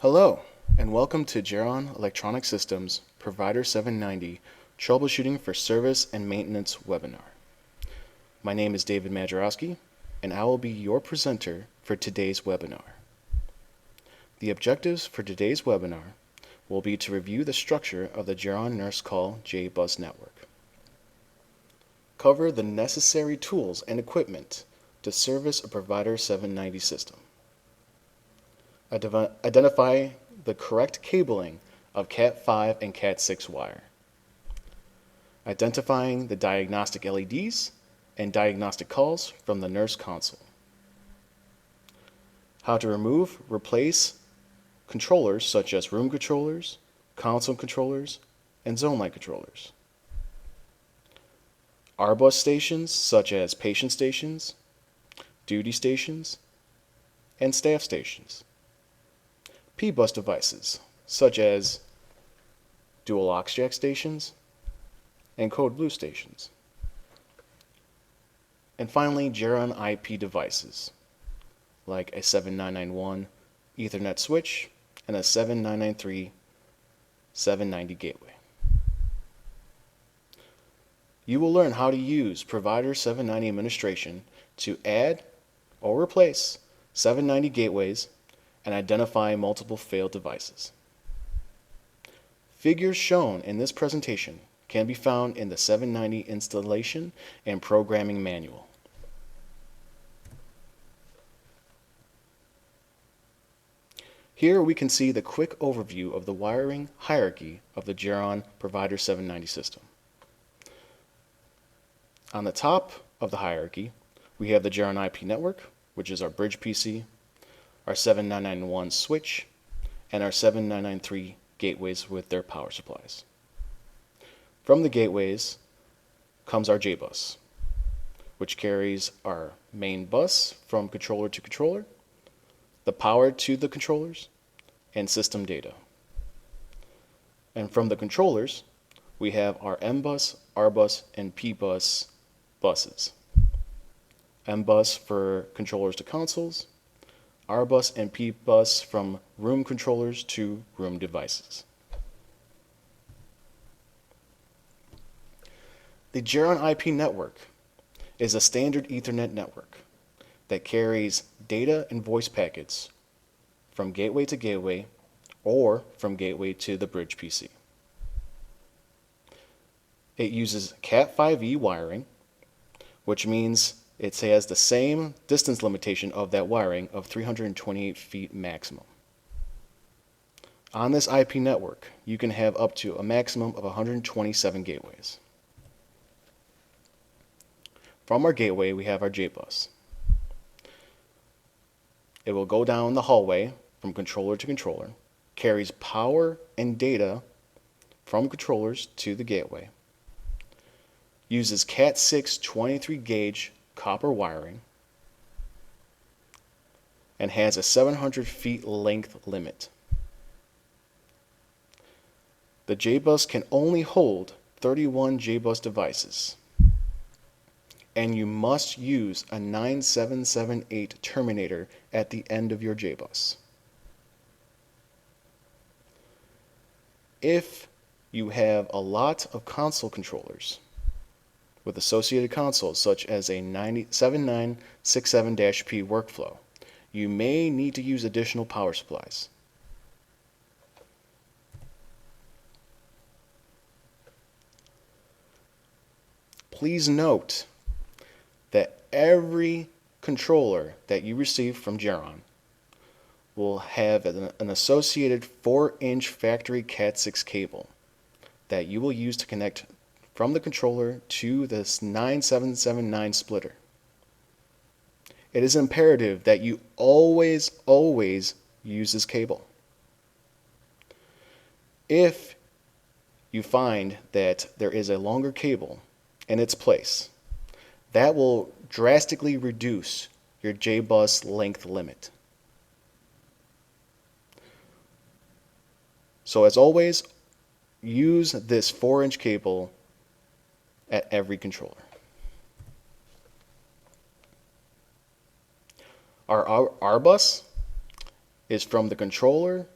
Hello, and welcome to Jeron Electronic Systems Provider 790 Troubleshooting for Service and Maintenance webinar. My name is David Majorowski, and I will be your presenter for today's webinar. The objectives for today's webinar will be to review the structure of the Jeron Nurse Call J-Bus network, cover the necessary tools and equipment to service a Provider 790 system, identify the correct cabling of Cat5 and Cat6 wire, identifying the diagnostic LEDs and diagnostic calls from the nurse console, how to remove, replace controllers such as room controllers, console controllers, and zone light controllers, R-bus stations such as patient stations, duty stations, and staff stations, P-bus devices, such as dual aux jack stations and code blue stations. And finally, Jeron IP devices, like a 7991 Ethernet switch and a 7993 790 gateway. You will learn how to use Provider 790 administration to add or replace 790 gateways and identify multiple failed devices. Figures shown in this presentation can be found in the 790 installation and programming manual. Here we can see the quick overview of the wiring hierarchy of the Jeron Provider 790 system. On the top of the hierarchy, we have the Jeron IP network, which is our bridge PC, our 7991 switch, and our 7993 gateways with their power supplies. From the gateways comes our J-bus, which carries our main bus from controller to controller, the power to the controllers, and system data. And from the controllers, we have our M-bus, R-bus, and P-bus buses. M-bus for controllers to consoles, R-bus and P-bus from room controllers to room devices. The Jeron IP network is a standard Ethernet network that carries data and voice packets from gateway to gateway or from gateway to the bridge PC. It uses Cat5e wiring, which means it has the same distance limitation of that wiring of 328 feet maximum. On this IP network, you can have up to a maximum of 127 gateways. From our gateway, we have our J-bus. It will go down the hallway from controller to controller, carries power and data from controllers to the gateway, uses Cat6 23 gauge copper wiring, and has a 700 feet length limit. The J-bus can only hold 31 J-bus devices, and you must use a 9778 terminator at the end of your J-bus. If you have a lot of console controllers with associated consoles such as a 7967-P workflow, you may need to use additional power supplies. Please note that every controller that you receive from Jeron will have an associated 4-inch factory Cat6 cable that you will use to connect from the controller to this 9779 splitter. It is imperative that you always use this cable. If you find that there is a longer cable in its place, that will drastically reduce your J-bus length limit. So as always, use this 4-inch cable at every controller. Our R-bus is from the controller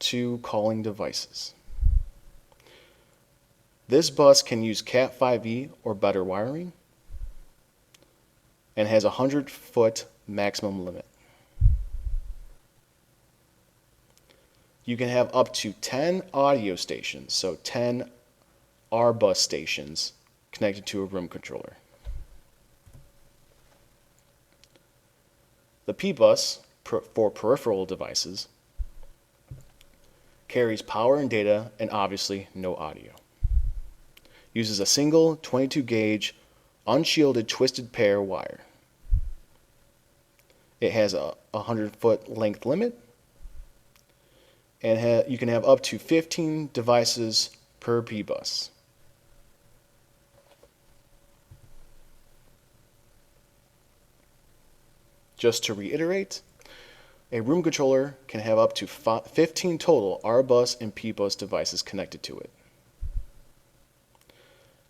to calling devices. This bus can use Cat5e or better wiring and has a 100-foot maximum limit. You can have up to 10 audio stations, so 10 R-bus stations connected to a room controller. The P-bus, for peripheral devices, carries power and data and obviously no audio. Uses a single 22-gauge unshielded twisted pair wire. It has a 100-foot length limit, and you can have up to 15 devices per P-bus. Just to reiterate, a room controller can have up to 15 total R-bus and P-bus devices connected to it.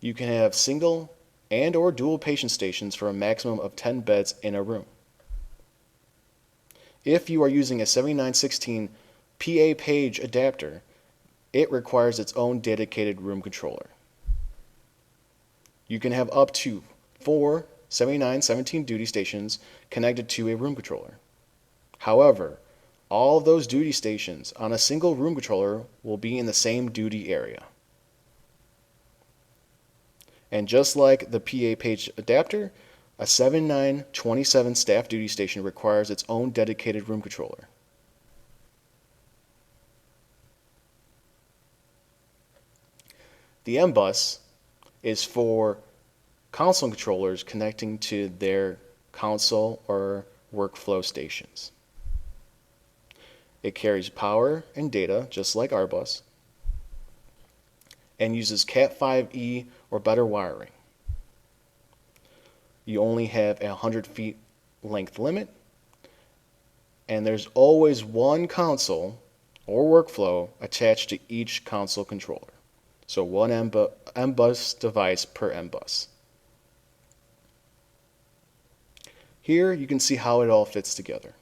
You can have single and or dual patient stations for a maximum of 10 beds in a room. If you are using a 7916 PA page adapter, it requires its own dedicated room controller. You can have up to 4 7917 duty stations connected to a room controller. However, all of those duty stations on a single room controller will be in the same duty area. And just like the PA page adapter, a 7927 staff duty station requires its own dedicated room controller. The M-bus is for console controllers connecting to their console or workflow stations. It carries power and data just like our bus and uses Cat5e or better wiring. You only have a 100 feet length limit, and there's always one console or workflow attached to each console controller. So one M-bus device per M-bus. Here you can see how it all fits together.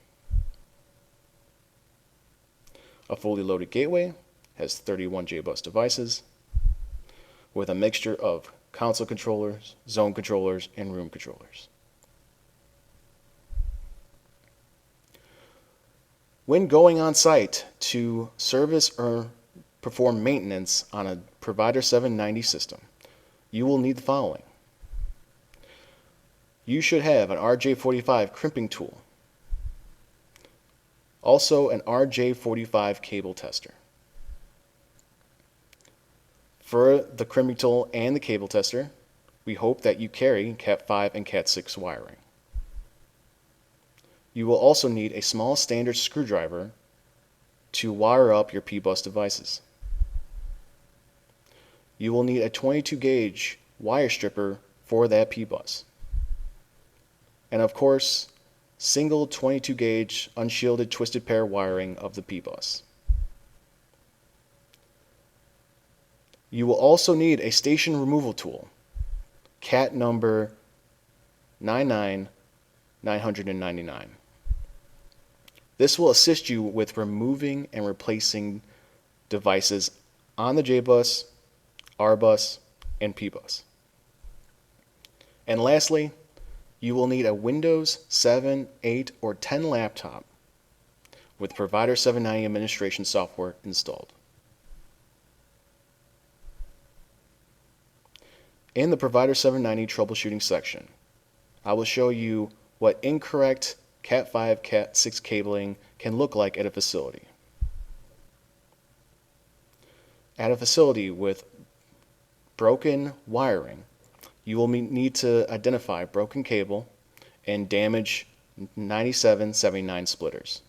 A fully loaded gateway has 31 J-bus devices with a mixture of console controllers, zone controllers, and room controllers. When going on site to service or perform maintenance on a Provider 790 system, you will need the following. You should have an RJ45 crimping tool, also an RJ45 cable tester. For the crimping tool and the cable tester, we hope that you carry Cat5 and Cat6 wiring. You will also need a small standard screwdriver to wire up your P-bus devices. You will need a 22-gauge wire stripper for that P-bus. And of course, single 22-gauge unshielded twisted pair wiring of the P-bus. You will also need a station removal tool, Cat number 99999. This will assist you with removing and replacing devices on the J-bus, R-bus, and P-bus. And lastly, you will need a Windows 7, 8, or 10 laptop with Provider 790 administration software installed. In the Provider 790 troubleshooting section, I will show you what incorrect Cat5, Cat6 cabling can look like at a facility. At a facility with broken wiring, you will need to identify broken cable and damaged 9779 splitters.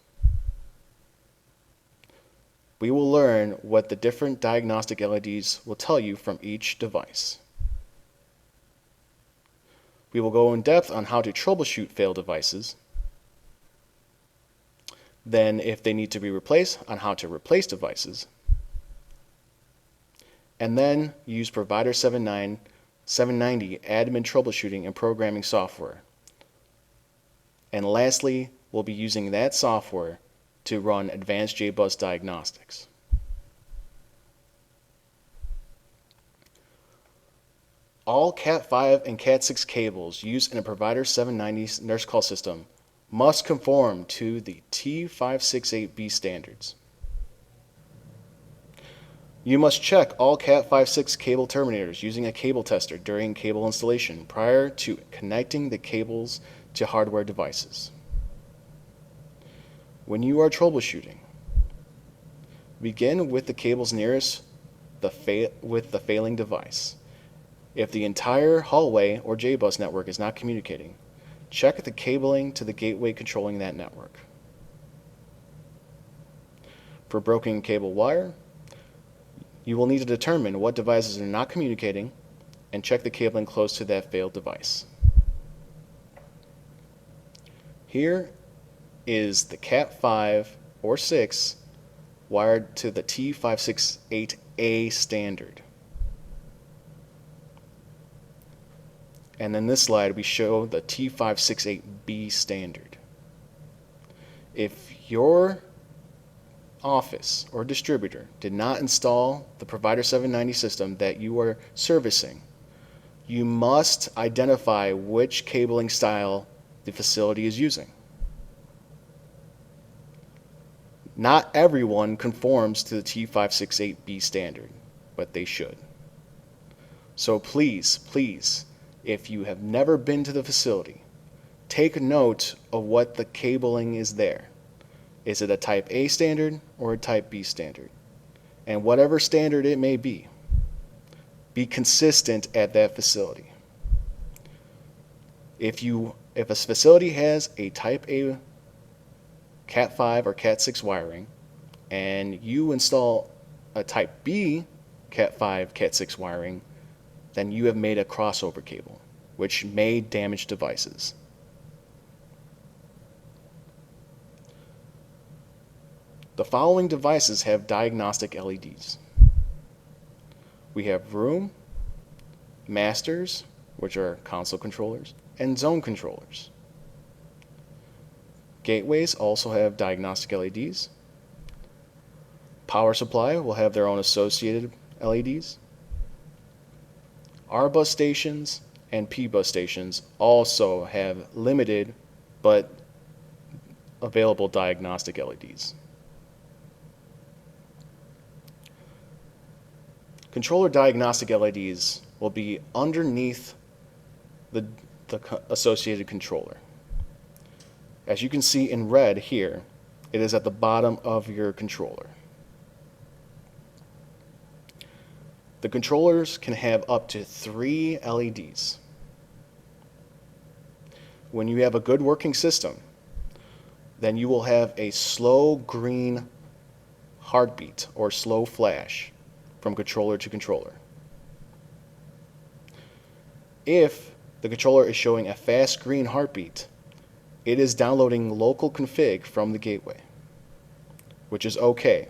We will learn what the different diagnostic LEDs will tell you from each device. We will go in depth on how to troubleshoot failed devices. Then, if they need to be replaced, on how to replace devices. And then use Provider 790 admin troubleshooting and programming software. And lastly, we'll be using that software to run advanced J-bus diagnostics. All Cat5 and Cat6 cables used in a provider 790 nurse call system must conform to the T568B standards. You must check all Cat5/6 cable terminators using a cable tester during cable installation prior to connecting the cables to hardware devices. When you are troubleshooting, begin with the cables nearest with the failing device. If the entire hallway or J-bus network is not communicating, check the cabling to the gateway controlling that network. For broken cable wire, you will need to determine what devices are not communicating and check the cabling close to that failed device. Here is the Cat5 or 6 wired to the T568A standard. And in this slide, we show the T568B standard. If your office or distributor did not install the Provider 790 system that you are servicing, you must identify which cabling style the facility is using. Not everyone conforms to the T568B standard, but they should. So please, if you have never been to the facility, take note of what the cabling is there. Is it a type A standard or a type B standard? And whatever standard it may be consistent at that facility. If a facility has a type A Cat5 or Cat6 wiring and you install a type B Cat5, Cat6 wiring, then you have made a crossover cable, which may damage devices. The following devices have diagnostic LEDs. We have room, masters, which are console controllers, and zone controllers. Gateways also have diagnostic LEDs. Power supply will have their own associated LEDs. R bus stations and P bus stations also have limited but available diagnostic LEDs. Controller diagnostic LEDs will be underneath the associated controller. As you can see in red here, it is at the bottom of your controller. The controllers can have up to 3 LEDs. When you have a good working system, then you will have a slow green heartbeat or slow flash from controller to controller. If the controller is showing a fast green heartbeat, it is downloading local config from the gateway, which is okay.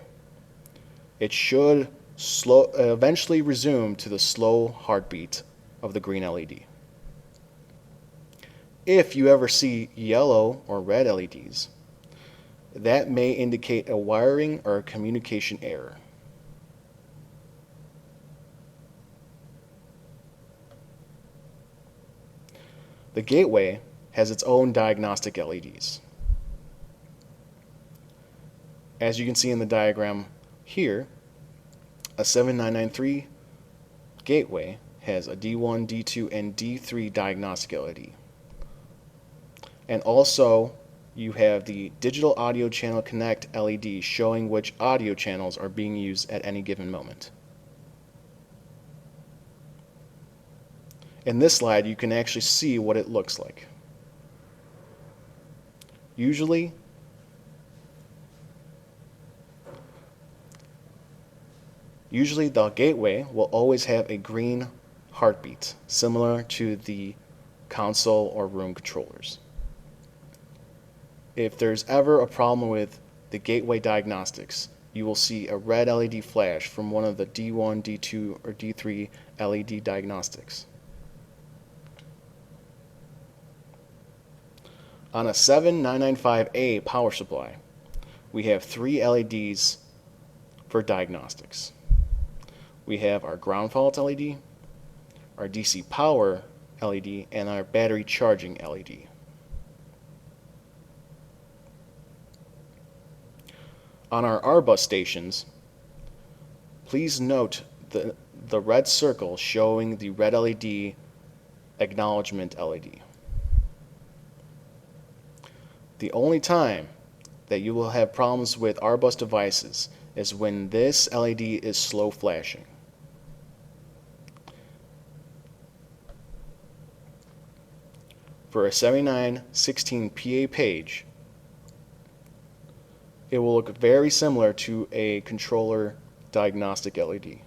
It should eventually resume to the slow heartbeat of the green LED. If you ever see yellow or red LEDs, that may indicate a wiring or a communication error. The gateway has its own diagnostic LEDs. As you can see in the diagram here, a 7993 gateway has a D1, D2, and D3 diagnostic LED. And also, you have the digital audio channel connect LED showing which audio channels are being used at any given moment. In this slide, you can actually see what it looks like. Usually, the gateway will always have a green heartbeat, similar to the console or room controllers. If there's ever a problem with the gateway diagnostics, you will see a red LED flash from one of the D1, D2, or D3 LED diagnostics. On a 7995A power supply, we have 3 LEDs for diagnostics. We have our ground fault LED, our DC power LED, and our battery charging LED. On our R-bus stations, please note the red circle showing the red LED acknowledgement LED. The only time that you will have problems with R-bus devices is when this LED is slow flashing. For a 7916 PA page, it will look very similar to a controller diagnostic LED.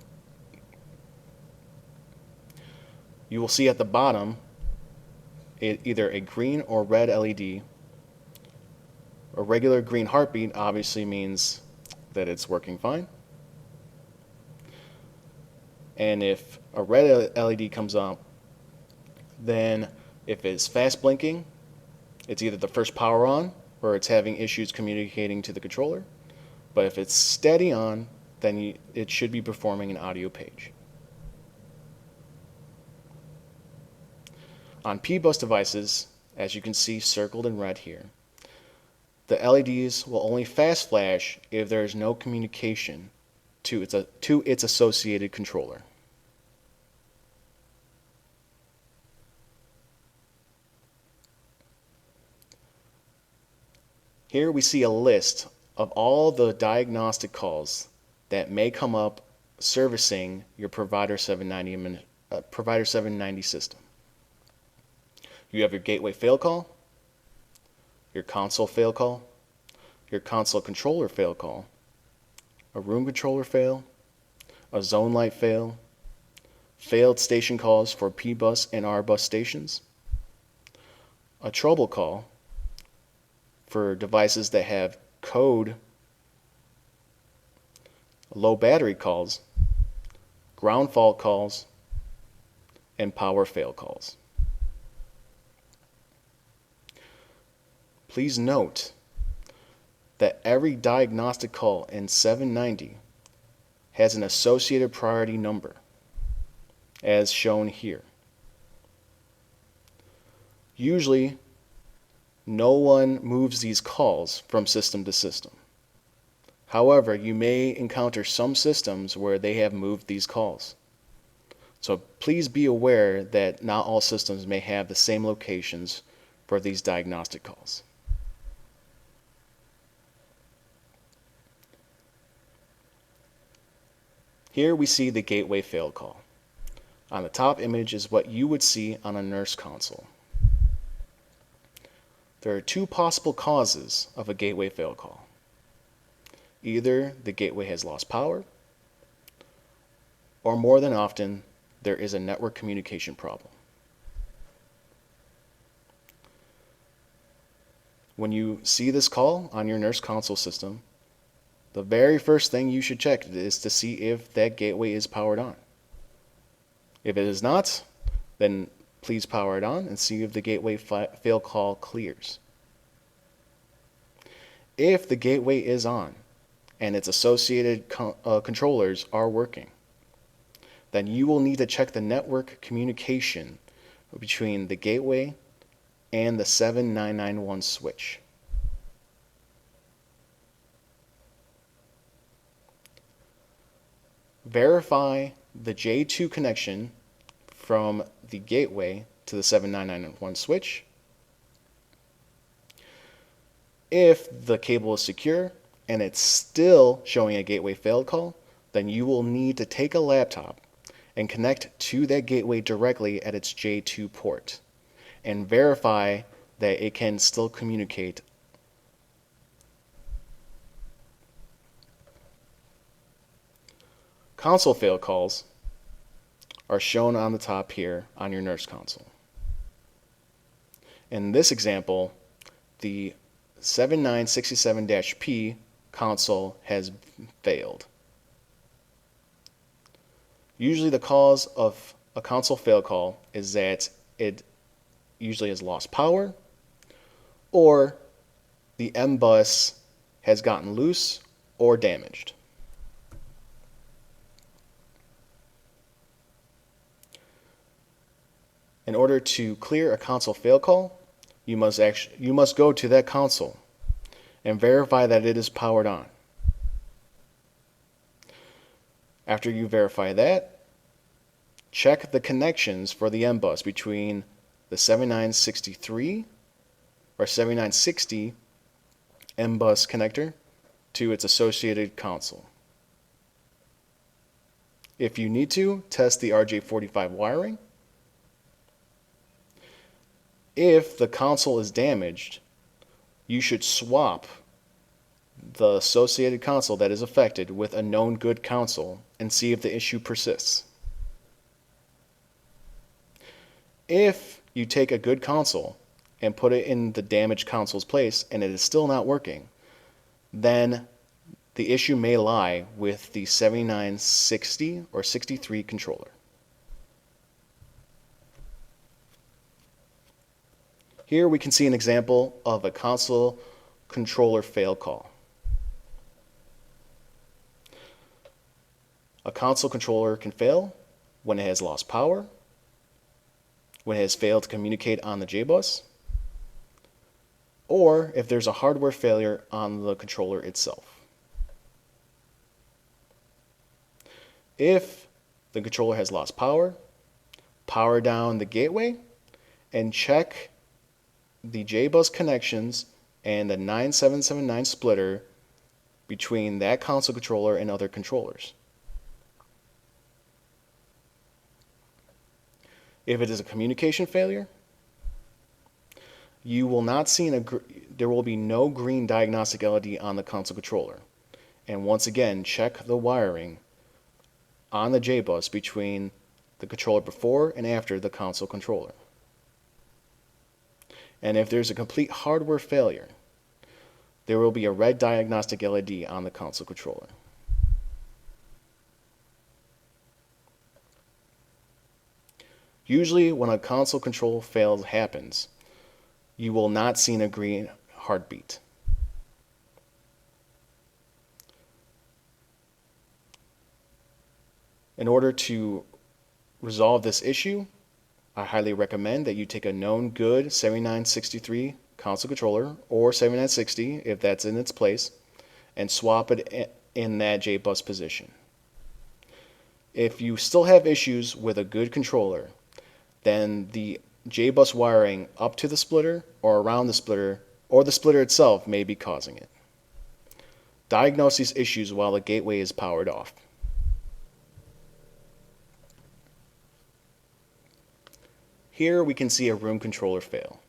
You will see at the bottom either a green or red LED. A regular green heartbeat obviously means that it's working fine. And if a red LED comes up, then if it's fast blinking, it's either the first power on or it's having issues communicating to the controller. But if it's steady on, then it should be performing an audio page. On P-bus devices, as you can see circled in red here, the LEDs will only fast flash if there is no communication to its associated controller. Here we see a list of all the diagnostic calls that may come up servicing your Provider 790 system. You have your gateway fail call, your console fail call, your console controller fail call, a room controller fail, a zone light fail, failed station calls for P-bus and R-bus stations, a trouble call for devices that have code low battery calls, ground fault calls, and power fail calls. Please note that every diagnostic call in 790 has an associated priority number, as shown here. Usually, no one moves these calls from system to system. However, you may encounter some systems where they have moved these calls. So please be aware that not all systems may have the same locations for these diagnostic calls. Here we see the gateway fail call. On the top image is what you would see on a nurse console. There are two possible causes of a gateway fail call. Either the gateway has lost power, or more than often, there is a network communication problem. When you see this call on your nurse console system, the very first thing you should check is to see if that gateway is powered on. If it is not, then please power it on and see if the gateway fail call clears. If the gateway is on and its associated controllers are working, then you will need to check the network communication between the gateway and the 7991 switch. Verify the J2 connection from the gateway to the 7991 switch. If the cable is secure and it's still showing a gateway failed call, then you will need to take a laptop and connect to that gateway directly at its J2 port and verify that it can still communicate. Console fail calls are shown on the top here on your nurse console. In this example, the 7967-P console has failed. Usually the cause of a console fail call is that it usually has lost power, or the M-bus has gotten loose or damaged. In order to clear a console fail call, you must go to that console and verify that it is powered on. After you verify that, check the connections for the M bus between the 7963 or 7960 M bus connector to its associated console. If you need to, test the RJ45 wiring. If the console is damaged, you should swap the associated console that is affected with a known good console and see if the issue persists. If you take a good console and put it in the damaged console's place and it is still not working, then the issue may lie with the 7960 or 63 controller. Here we can see an example of a console controller fail call. A console controller can fail when it has lost power, when it has failed to communicate on the J-bus, or if there's a hardware failure on the controller itself. If the controller has lost power, power down the gateway and check the J-bus connections and the 9779 splitter between that console controller and other controllers. If it is a communication failure, you will not see there will be no green diagnostic LED on the console controller. And once again, check the wiring on the J-bus between the controller before and after the console controller. And if there's a complete hardware failure, there will be a red diagnostic LED on the console controller. Usually when a console control fail happens, you will not see a green heartbeat. In order to resolve this issue, I highly recommend that you take a known good 7963 console controller or 7960 if that's in its place and swap it in that J-bus position. If you still have issues with a good controller, then the J-bus wiring up to the splitter or around the splitter or the splitter itself may be causing it. Diagnose these issues while the gateway is powered off. Here we can see a room controller fail.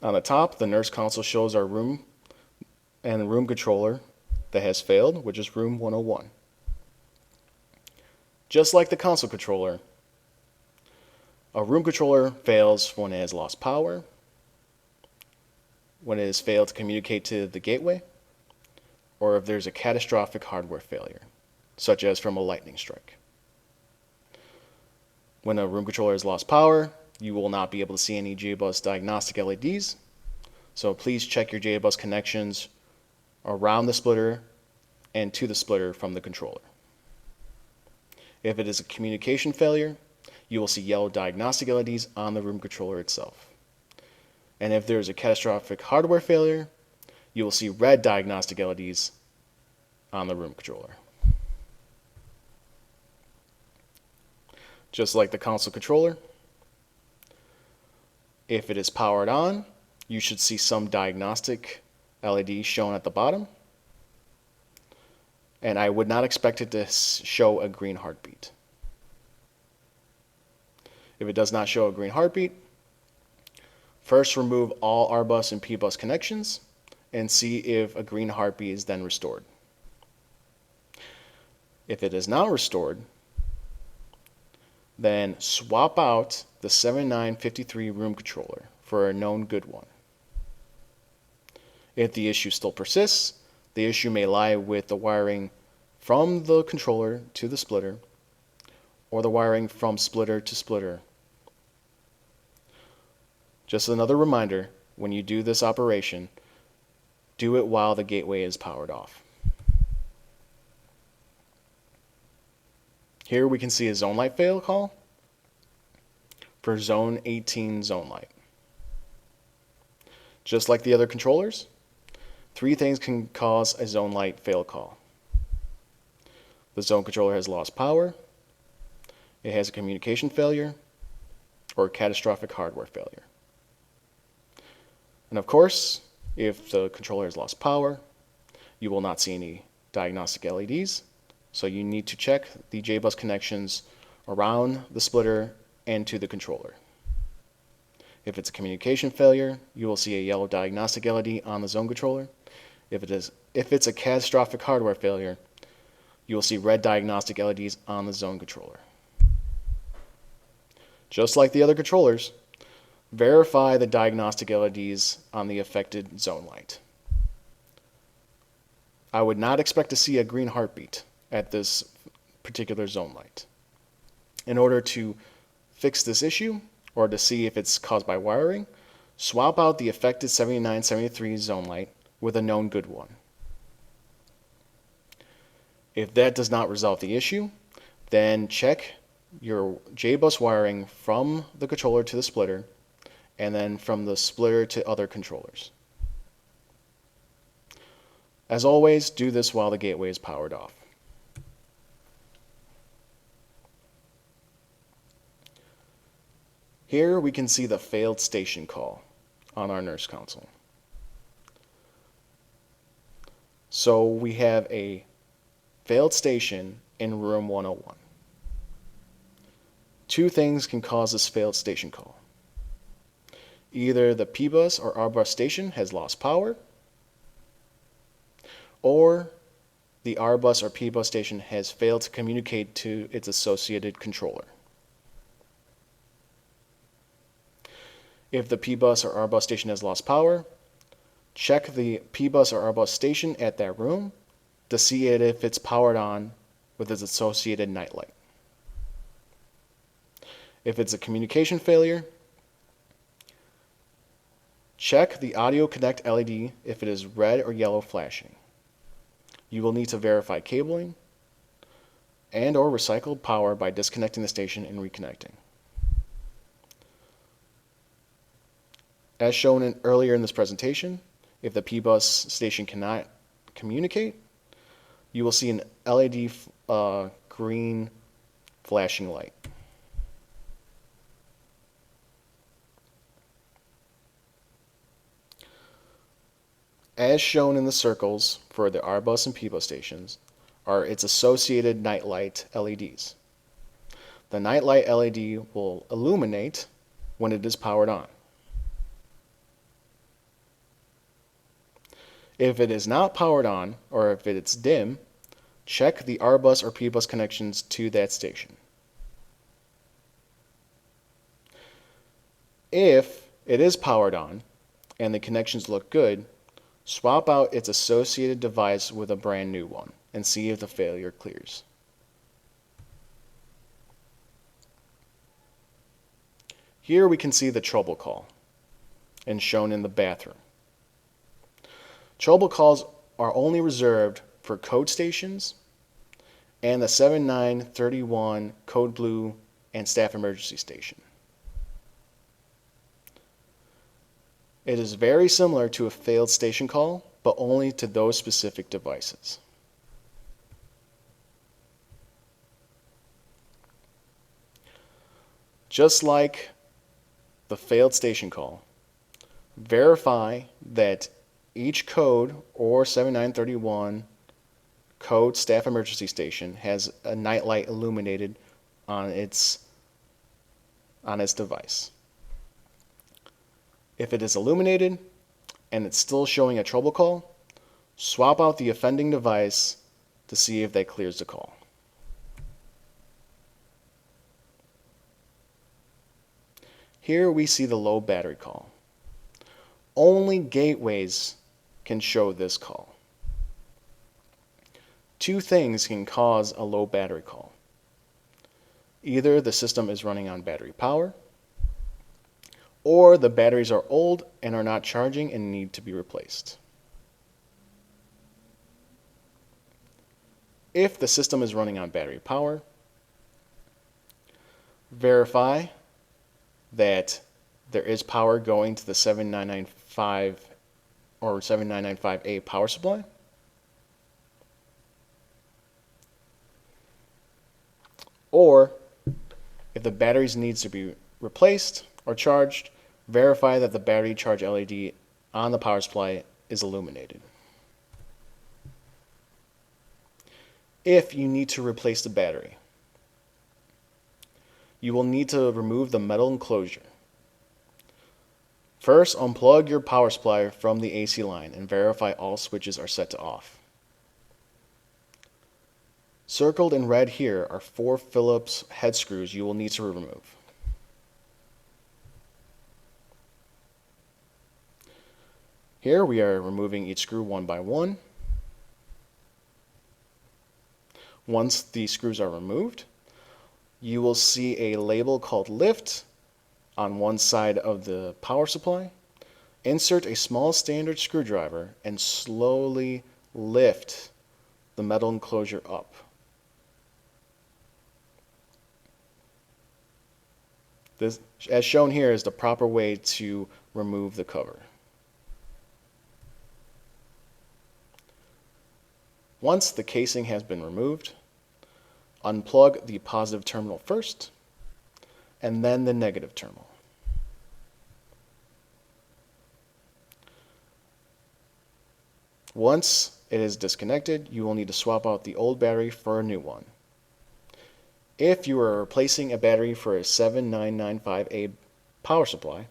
On the top, the nurse console shows our room and the room controller that has failed, which is room 101. Just like the console controller, a room controller fails when it has lost power, when it has failed to communicate to the gateway, or if there's a catastrophic hardware failure, such as from a lightning strike. When a room controller has lost power, you will not be able to see any J-bus diagnostic LEDs, so please check your J-bus connections around the splitter and to the splitter from the controller. If it is a communication failure, you will see yellow diagnostic LEDs on the room controller itself. And if there is a catastrophic hardware failure, you will see red diagnostic LEDs on the room controller. Just like the console controller, if it is powered on, you should see some diagnostic LED shown at the bottom. And I would not expect it to show a green heartbeat. If it does not show a green heartbeat, first remove all R-bus and P-bus connections and see if a green heartbeat is then restored. If it is not restored, then swap out the 7953 room controller for a known good one. If the issue still persists, the issue may lie with the wiring from the controller to the splitter or the wiring from splitter to splitter. Just another reminder, when you do this operation, do it while the gateway is powered off. Here we can see a zone light fail call. for zone 18 zone light. Just like the other controllers, 3 things can cause a zone light fail call. The zone controller has lost power, it has a communication failure, or a catastrophic hardware failure. And of course, if the controller has lost power, you will not see any diagnostic LEDs, so you need to check the J-bus connections around the splitter and to the controller. If it's a communication failure, you will see a yellow diagnostic LED on the zone controller. If it's a catastrophic hardware failure, you will see red diagnostic LEDs on the zone controller. Just like the other controllers, verify the diagnostic LEDs on the affected zone light. I would not expect to see a green heartbeat at this particular zone light. In order to fix this issue, or to see if it's caused by wiring, swap out the affected 7973 zone light with a known good one. If that does not resolve the issue, then check your J-bus wiring from the controller to the splitter, and then from the splitter to other controllers. As always, do this while the gateway is powered off. Here we can see the failed station call on our nurse console. So we have a failed station in room 101. 2 things can cause this failed station call. Either the P-bus or R-bus station has lost power, or the R-bus or P-bus station has failed to communicate to its associated controller. If the P-bus or R-bus station has lost power, check the P-bus or R-bus station at that room to see if it's powered on with its associated nightlight. If it's a communication failure, check the audio connect LED if it is red or yellow flashing. You will need to verify cabling and or recycled power by disconnecting the station and reconnecting. As shown earlier in this presentation, if the P-bus station cannot communicate, you will see an LED green flashing light. As shown in the circles for the R-bus and P-bus stations are its associated nightlight LEDs. The nightlight LED will illuminate when it is powered on. If it is not powered on, or if it's dim, check the R-bus or P-bus connections to that station. If it is powered on and the connections look good, swap out its associated device with a brand new one and see if the failure clears. Here we can see the trouble call, and shown in the bathroom. Trouble calls are only reserved for code stations and the 7931 code blue and staff emergency station. It is very similar to a failed station call, but only to those specific devices. Just like the failed station call, verify that each code or 7931 code staff emergency station has a nightlight illuminated on its device. If it is illuminated and it's still showing a trouble call, swap out the offending device to see if that clears the call. Here we see the low battery call. Only gateways can show this call. 2 things can cause a low battery call. Either the system is running on battery power, or the batteries are old and are not charging and need to be replaced. If the system is running on battery power, verify that there is power going to the 7995 or 7995A power supply. Or if the batteries needs to be replaced or charged, verify that the battery charge LED on the power supply is illuminated. If you need to replace the battery, you will need to remove the metal enclosure. First, unplug your power supply from the AC line and verify all switches are set to off. Circled in red here are 4 Phillips head screws you will need to remove. Here we are removing each screw one by one. Once the screws are removed, you will see a label called lift on one side of the power supply. Insert a small standard screwdriver and slowly lift the metal enclosure up. This, as shown here, is the proper way to remove the cover. Once the casing has been removed, unplug the positive terminal first, and then the negative terminal. Once it is disconnected, you will need to swap out the old battery for a new one. If you are replacing a battery for a 7995A power supply,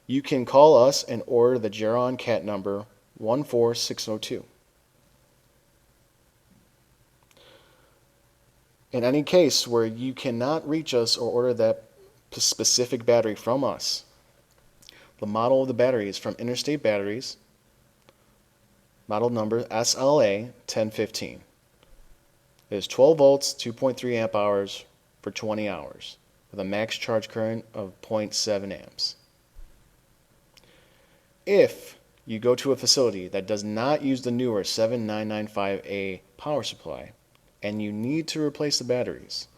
you can call us and order the Jeron CAT number 14602. In any case where you cannot reach us or order that specific battery from us, the model of the battery is from Interstate Batteries, model number SLA 1015. It is 12 volts, 2.3 amp hours for 20 hours with a max charge current of 0.7 amps. If you go to a facility that does not use the newer 7995A power supply and you need to replace the batteries,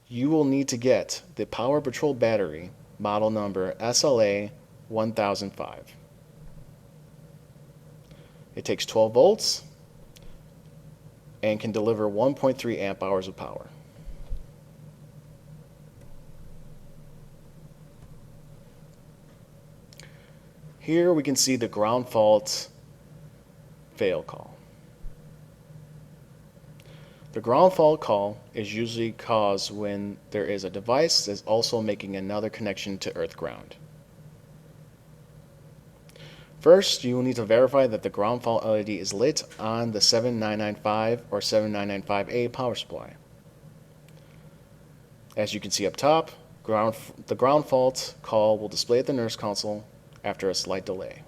you will need to get the Power Patrol battery model number SLA 1005. It takes 12 volts and can deliver 1.3 amp hours of power. Here we can see the ground fault fail call. The ground fault call is usually caused when there is a device that's also making another connection to earth ground. First, you will need to verify that the ground fault LED is lit on the 7995 or 7995A power supply. As you can see up top, the ground fault call will display at the nurse console after a slight delay.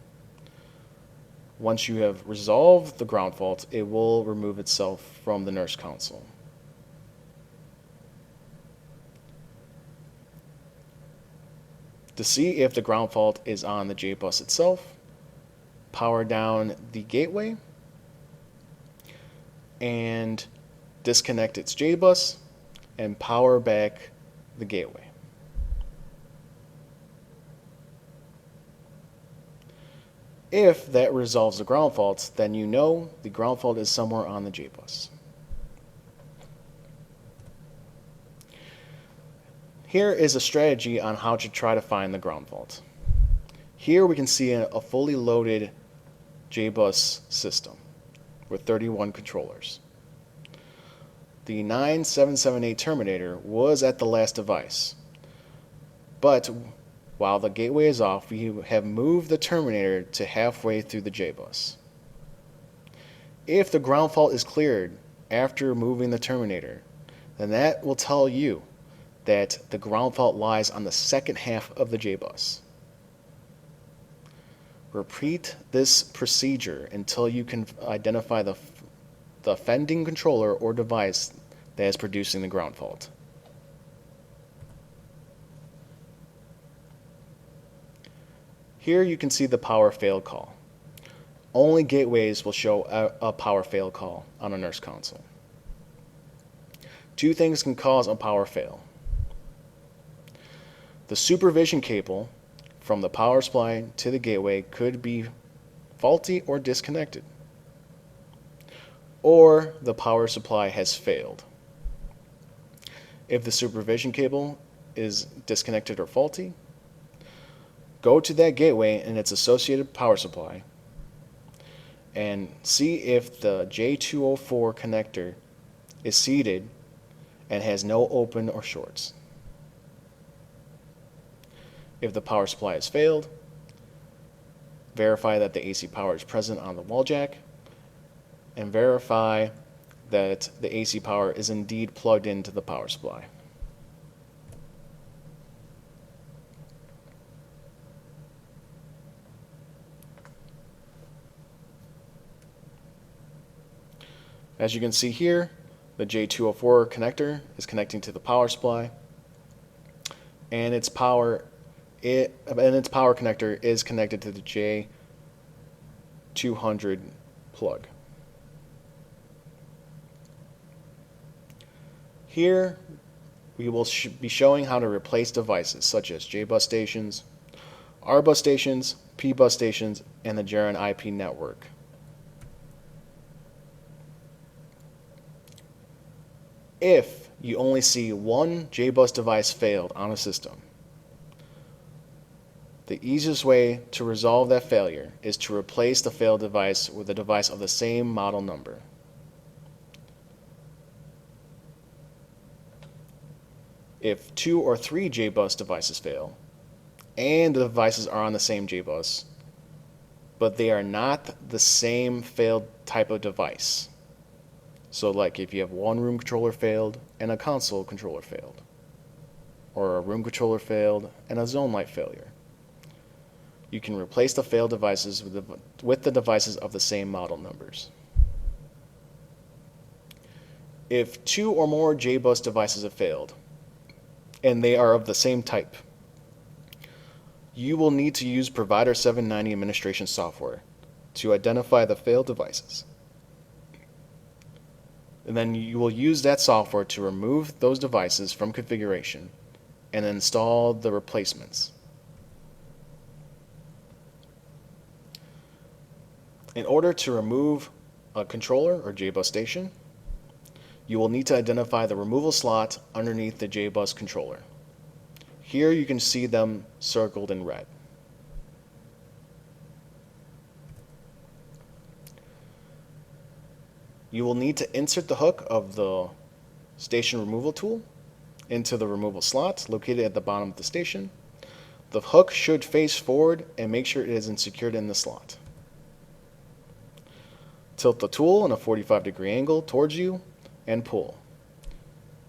Once you have resolved the ground fault, it will remove itself from the nurse console. To see if the ground fault is on the J-bus itself, power down the gateway and disconnect its J-bus and power back the gateway. If that resolves the ground fault, then you know the ground fault is somewhere on the J-bus. Here is a strategy on how to try to find the ground fault. Here we can see a fully loaded J-bus system with 31 controllers. The 9778 terminator was at the last device, but while the gateway is off, we have moved the terminator to halfway through the J-bus. If the ground fault is cleared after moving the terminator, then that will tell you that the ground fault lies on the second half of the J-bus. Repeat this procedure until you can identify the offending controller or device that is producing the ground fault. Here you can see the power fail call. Only gateways will show a power fail call on a nurse console. Two things can cause a power fail. The supervision cable from the power supply to the gateway could be faulty or disconnected, or the power supply has failed. If the supervision cable is disconnected or faulty, go to that gateway and its associated power supply and see if the J204 connector is seated and has no open or shorts. If the power supply has failed, verify that the AC power is present on the wall jack, and verify that the AC power is indeed plugged into the power supply. As you can see here, the J204 connector is connecting to the power supply, and its power connector is connected to the J200 plug. Here, we will be showing how to replace devices such as J-bus stations, R-bus stations, P-bus stations, and the Jeron IP network. If you only see one J-bus device failed on a system, the easiest way to resolve that failure is to replace the failed device with a device of the same model number. If 2 or 3 J-bus devices fail, and the devices are on the same J-bus, but they are not the same failed type of device. So like if you have one room controller failed and a console controller failed, or a room controller failed and a zone light failure, you can replace the failed devices with the devices of the same model numbers. If 2 or more J-bus devices have failed, and they are of the same type, you will need to use Provider 790 administration software to identify the failed devices. And then you will use that software to remove those devices from configuration and install the replacements. In order to remove a controller or J-bus station, you will need to identify the removal slot underneath the J-bus controller. Here you can see them circled in red. You will need to insert the hook of the station removal tool into the removal slot located at the bottom of the station. The hook should face forward and make sure it is secured in the slot. Tilt the tool in a 45-degree angle towards you and pull.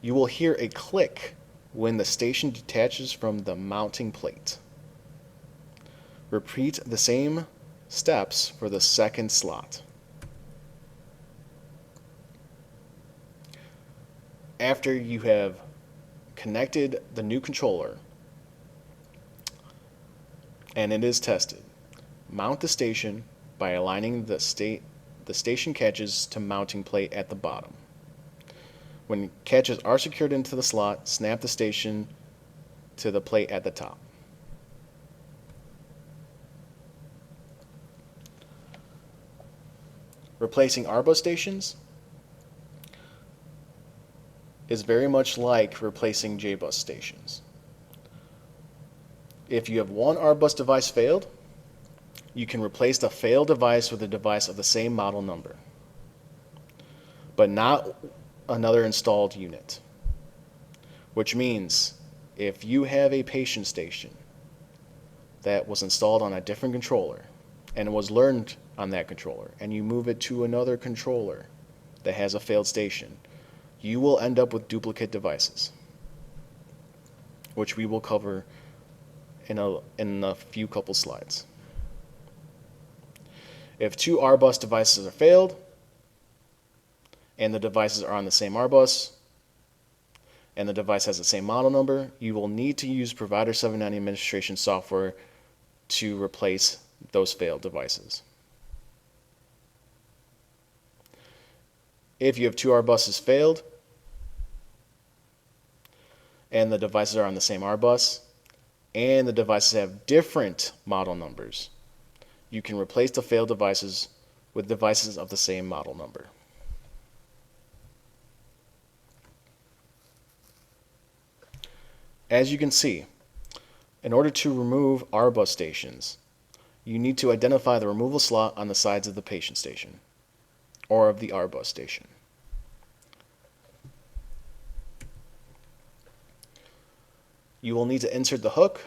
You will hear a click when the station detaches from the mounting plate. Repeat the same steps for the second slot. After you have connected the new controller and it is tested, mount the station by aligning the station catches to mounting plate at the bottom. When catches are secured into the slot, snap the station to the plate at the top. Replacing R-bus stations is very much like replacing J-bus stations. If you have one R-bus device failed, you can replace the failed device with a device of the same model number, but not another installed unit. Which means if you have a patient station that was installed on a different controller and was learned on that controller, and you move it to another controller that has a failed station, you will end up with duplicate devices, which we will cover in a few couple slides. If 2 R-bus devices are failed, and the devices are on the same R-bus, and the device has the same model number, you will need to use Provider 790 administration software to replace those failed devices. If you have 2 R-buses failed, and the devices are on the same R-bus, and the devices have different model numbers, you can replace the failed devices with devices of the same model number. As you can see, in order to remove R-bus stations, you need to identify the removal slot on the sides of the patient station, or of the R-bus station. You will need to insert the hook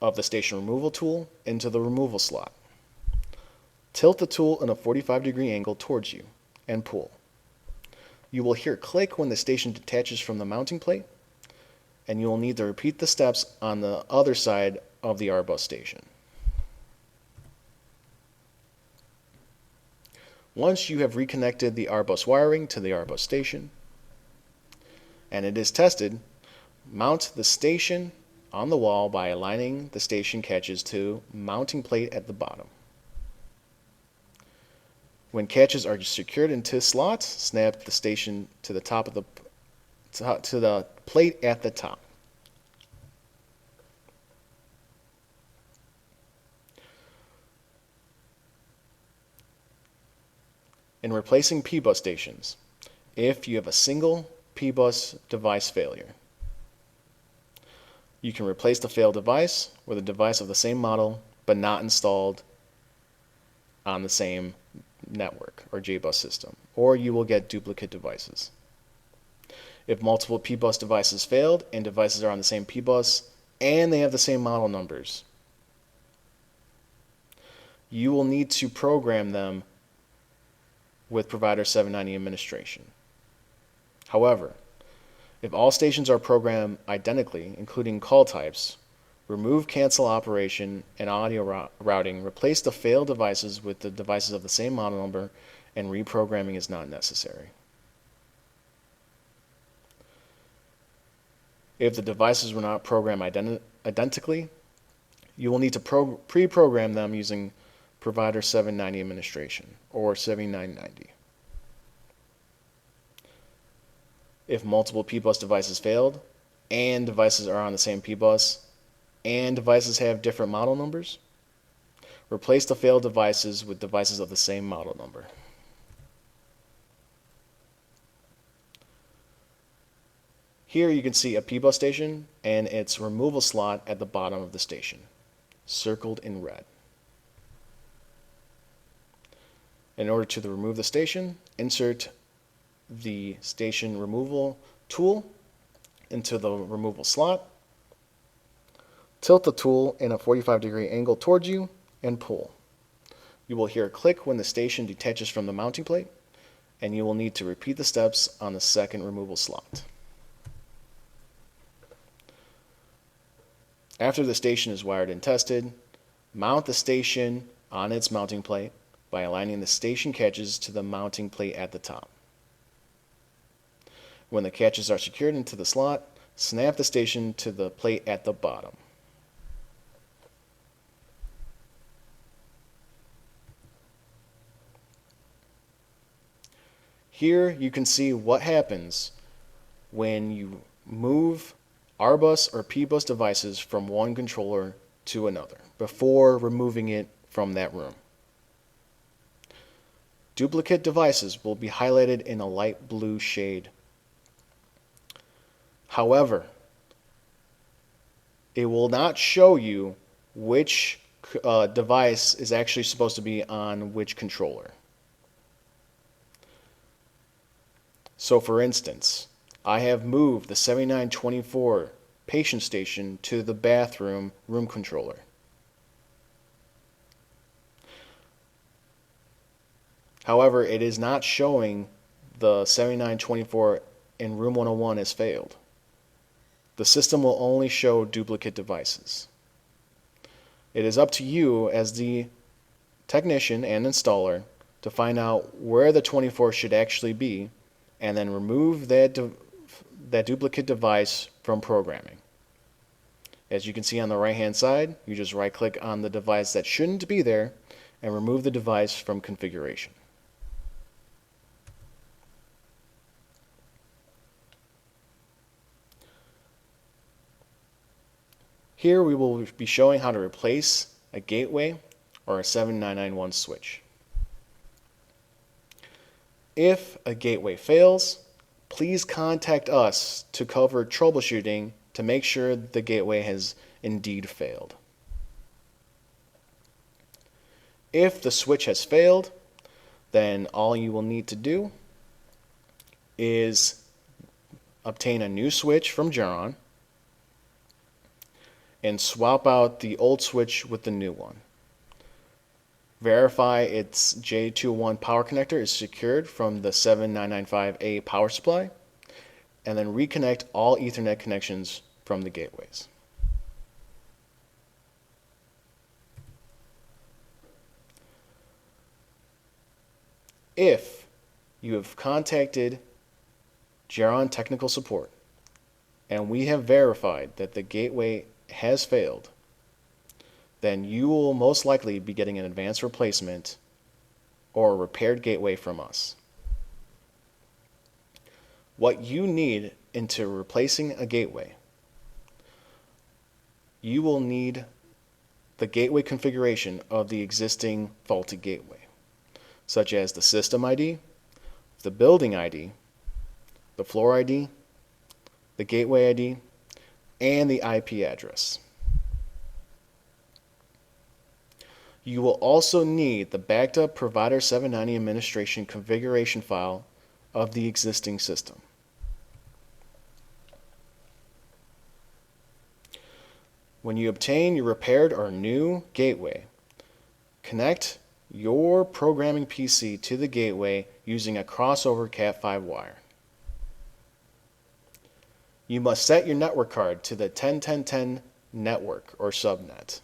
of the station removal tool into the removal slot. Tilt the tool in a 45-degree angle towards you and pull. You will hear a click when the station detaches from the mounting plate, and you will need to repeat the steps on the other side of the R-bus station. Once you have reconnected the R-bus wiring to the R-bus station, and it is tested, mount the station on the wall by aligning the station catches to mounting plate at the bottom. When catches are secured into slots, snap the station to the top of the plate at the top. In replacing P-bus stations, if you have a single P-bus device failure, you can replace the failed device with a device of the same model but not installed on the same network or J-bus system, or you will get duplicate devices. If multiple P-bus devices failed and devices are on the same P-bus and they have the same model numbers, you will need to program them with provider 790 administration. However, if all stations are programmed identically, including call types, remove cancel operation and audio routing, replace the failed devices with the devices of the same model number, and reprogramming is not necessary. If the devices were not programmed identically, you will need to pre-program them using provider 790 administration or 7990. If multiple P-bus devices failed and devices are on the same P-bus and devices have different model numbers, replace the failed devices with devices of the same model number. Here you can see a P-bus station and its removal slot at the bottom of the station, circled in red. In order to remove the station, insert the station removal tool into the removal slot, tilt the tool in a 45-degree angle towards you, and pull. You will hear a click when the station detaches from the mounting plate, and you will need to repeat the steps on the second removal slot. After the station is wired and tested, mount the station on its mounting plate by aligning the station catches to the mounting plate at the top. When the catches are secured into the slot, snap the station to the plate at the bottom. Here you can see what happens when you move R-bus or P-bus devices from one controller to another before removing it from that room. Duplicate devices will be highlighted in a light blue shade. However, it will not show you which device is actually supposed to be on which controller. So for instance, I have moved the 7924 patient station to the bathroom room controller. However, it is not showing the 7924 in room 101 as failed. The system will only show duplicate devices. It is up to you as the technician and installer to find out where the 24 should actually be and then remove that duplicate device from programming. As you can see on the right hand side, you just right click on the device that shouldn't be there and remove the device from configuration. Here we will be showing how to replace a gateway or a 7991 switch. If a gateway fails, please contact us to cover troubleshooting to make sure the gateway has indeed failed. If the switch has failed, then all you will need to do is obtain a new switch from Jeron and swap out the old switch with the new one. Verify its J21 power connector is secured from the 7995A power supply, and then reconnect all Ethernet connections from the gateways. If you have contacted Jeron Technical Support and we have verified that the gateway has failed, then you will most likely be getting an advanced replacement or a repaired gateway from us. What you need into replacing a gateway, you will need the gateway configuration of the existing faulty gateway, such as the system ID, the building ID, the floor ID, the gateway ID, and the IP address. You will also need the backed up Provider 790 administration configuration file of the existing system. When you obtain your repaired or new gateway, connect your programming PC to the gateway using a crossover Cat5 wire. You must set your network card to the 10.10.10 network or subnet.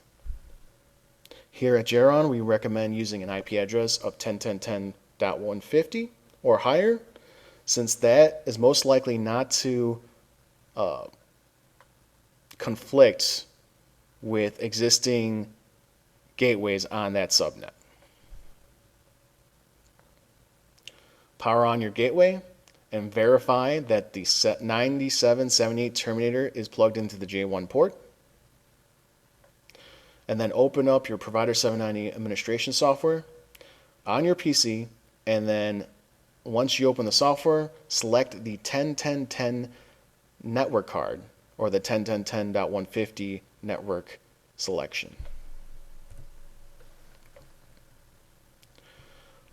Here at Jeron, we recommend using an IP address of 10.10.10.150 or higher, since that is most likely not to conflict with existing gateways on that subnet. Power on your gateway and verify that the 9778 terminator is plugged into the J1 port. And then open up your Provider 790 administration software on your PC, and then once you open the software, select the 10.10.10 network card or the 10.10.10.150 network selection.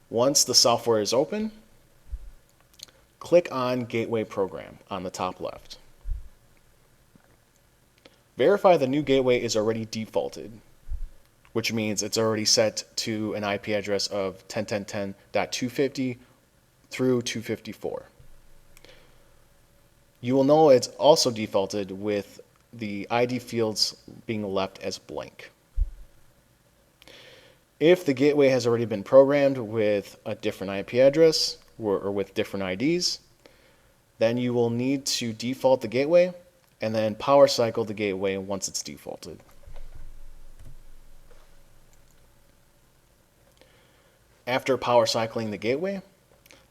Once the software is open, click on Gateway Program on the top left. Verify the new gateway is already defaulted, which means it's already set to an IP address of 10.10.10.250 through 254. You will know it's also defaulted with the ID fields being left as blank. If the gateway has already been programmed with a different IP address or with different IDs, then you will need to default the gateway and then power cycle the gateway once it's defaulted. After power cycling the gateway,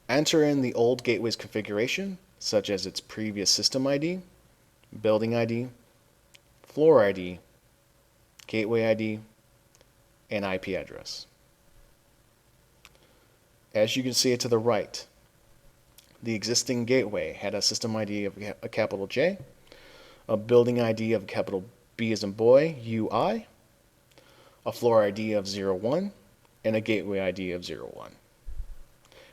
enter in the old gateway's configuration, such as its previous system ID, building ID, floor ID, gateway ID, and IP address. As you can see it to the right, the existing gateway had a system ID of a capital J, a building ID of a capital B as in boy, UI, a floor ID of 01, and a gateway ID of 01.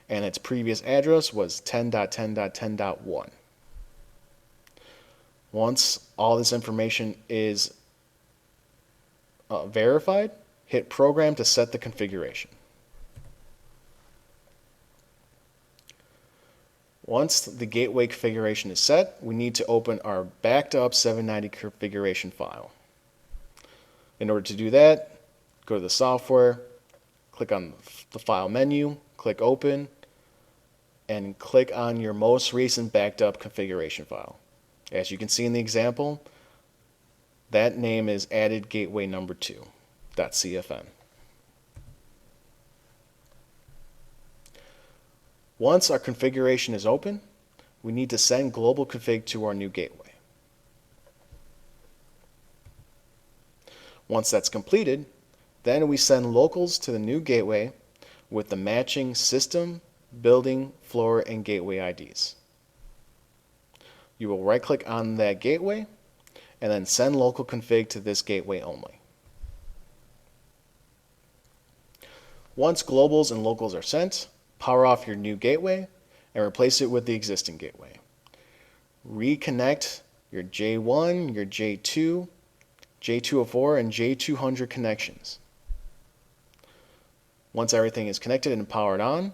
And its previous address was 10.10.10.1. Once all this information is verified, hit Program to set the configuration. Once the gateway configuration is set, we need to open our backed up 790 configuration file. In order to do that, go to the software, click on the file menu, click open, and click on your most recent backed up configuration file. As you can see in the example, that name is added gateway number 2.cfn. Once our configuration is open, we need to send global config to our new gateway. Once that's completed, then we send locals to the new gateway with the matching system, building, floor, and gateway IDs. You will right-click on that gateway and then send local config to this gateway only. Once globals and locals are sent, power off your new gateway and replace it with the existing gateway. Reconnect your J1, your J2, J204, and J200 connections. Once everything is connected and powered on,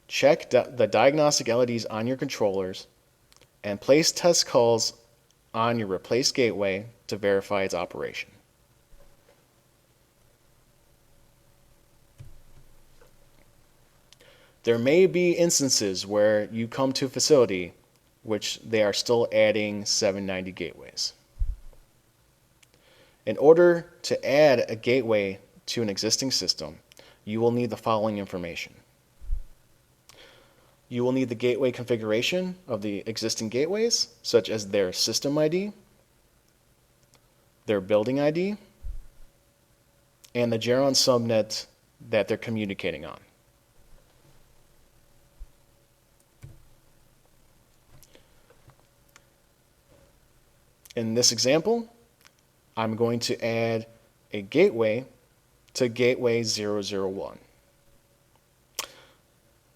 check the diagnostic LEDs on your controllers and place test calls on your replaced gateway to verify its operation. There may be instances where you come to a facility which they are still adding 790 gateways. In order to add a gateway to an existing system, you will need the following information. You will need the gateway configuration of the existing gateways, such as their system ID, their building ID, and the Jeron subnet that they're communicating on. In this example, I'm going to add a gateway to gateway 001.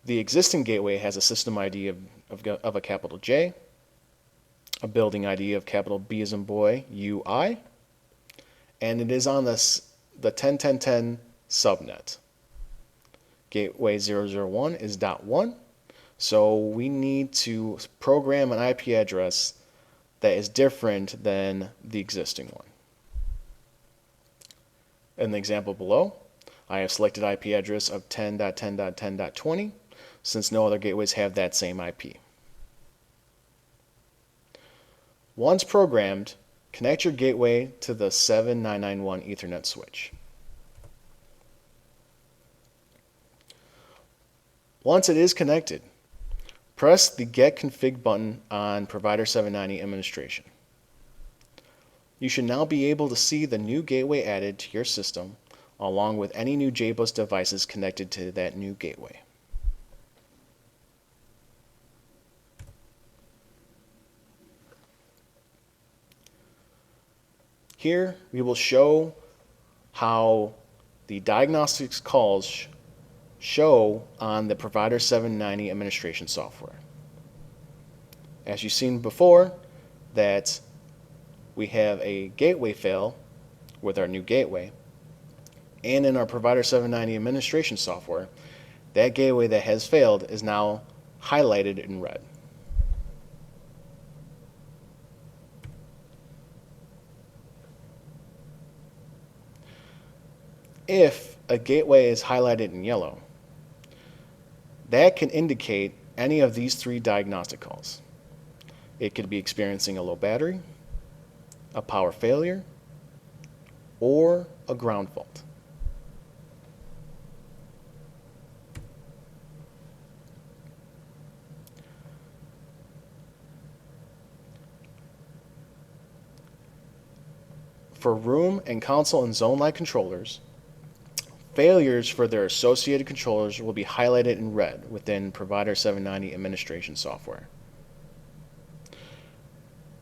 The existing gateway has a system ID of a capital J, a building ID of capital B as in boy, UI, and it is on the 10.10.10 subnet. Gateway 001 is .1, so we need to program an IP address that is different than the existing one. In the example below, I have selected IP address of 10.10.10.20 since no other gateways have that same IP. Once programmed, connect your gateway to the 7991 Ethernet switch. Once it is connected, press the Get Config button on Provider 790 administration. You should now be able to see the new gateway added to your system along with any new JBus devices connected to that new gateway. Here we will show how the diagnostics calls show on the Provider 790 administration software. As you've seen before, that we have a gateway fail with our new gateway, and in our Provider 790 administration software, that gateway that has failed is now highlighted in red. If a gateway is highlighted in yellow, that can indicate any of these three diagnostic calls. It could be experiencing a low battery, a power failure, or a ground fault. For room and console and zone light controllers, failures for their associated controllers will be highlighted in red within Provider 790 administration software.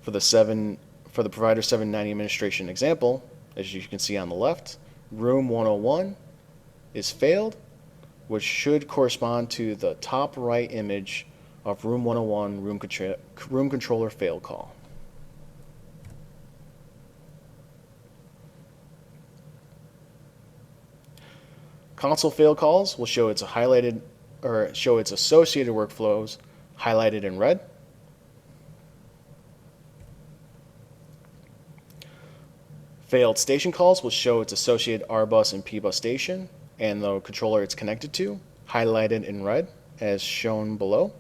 For the Provider 790 administration example, as you can see on the left, room 101 is failed, which should correspond to the top right image of room 101 room controller fail call. Console fail calls will show its associated workflows highlighted in red. Failed station calls will show its associated R-bus and P-bus station and the controller it's connected to highlighted in red as shown below.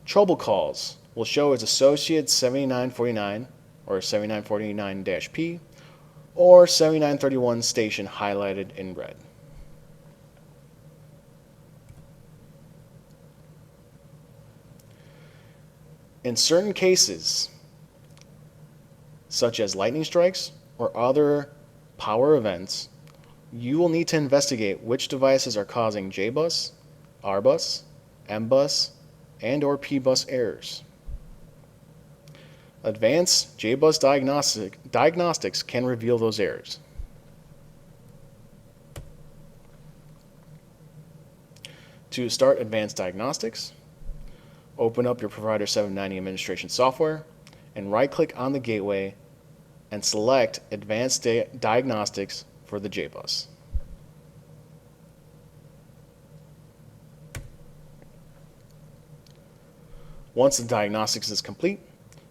Trouble calls will show its associated 7949 or 7949-P or 7931 station highlighted in red. In certain cases, such as lightning strikes or other power events, you will need to investigate which devices are causing J-bus, R-bus, M-bus, and/or P-bus errors. Advanced J-bus diagnostics can reveal those errors. To start advanced diagnostics, open up your Provider 790 administration software and right-click on the gateway and select Advanced Diagnostics for the J-bus. Once the diagnostics is complete,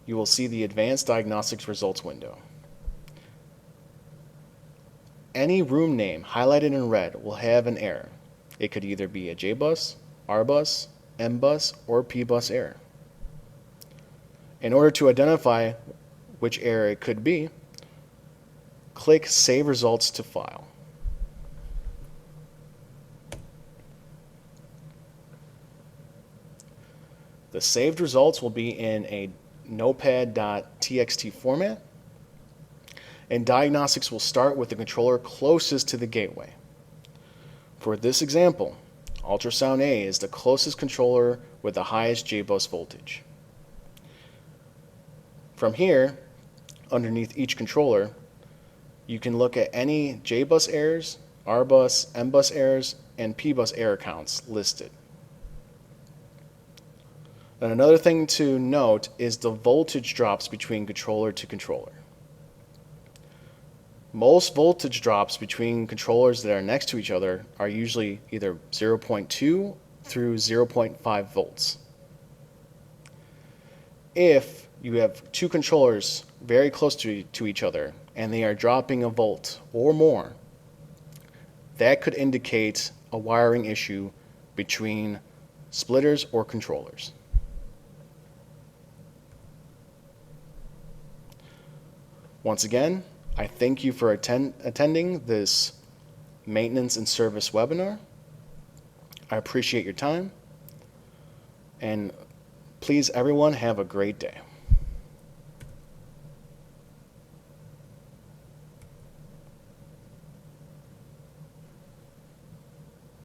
you will see the Advanced Diagnostics results window. Any room name highlighted in red will have an error. It could either be a J-bus, R-bus, M-bus, or P-bus error. In order to identify which error it could be, click Save Results to File. The saved results will be in a notepad.txt format, and diagnostics will start with the controller closest to the gateway. For this example, ultrasound A is the closest controller with the highest J-bus voltage. From here, underneath each controller, you can look at any J-bus errors, R-bus, M-bus errors, and P-bus error counts listed. And another thing to note is the voltage drops between controller to controller. Most voltage drops between controllers that are next to each other are usually either 0.2 through 0.5 volts. If you have two controllers very close to each other and they are dropping a volt or more, that could indicate a wiring issue between splitters or controllers. Once again, I thank you for attending this maintenance and service webinar. I appreciate your time, and please everyone have a great day.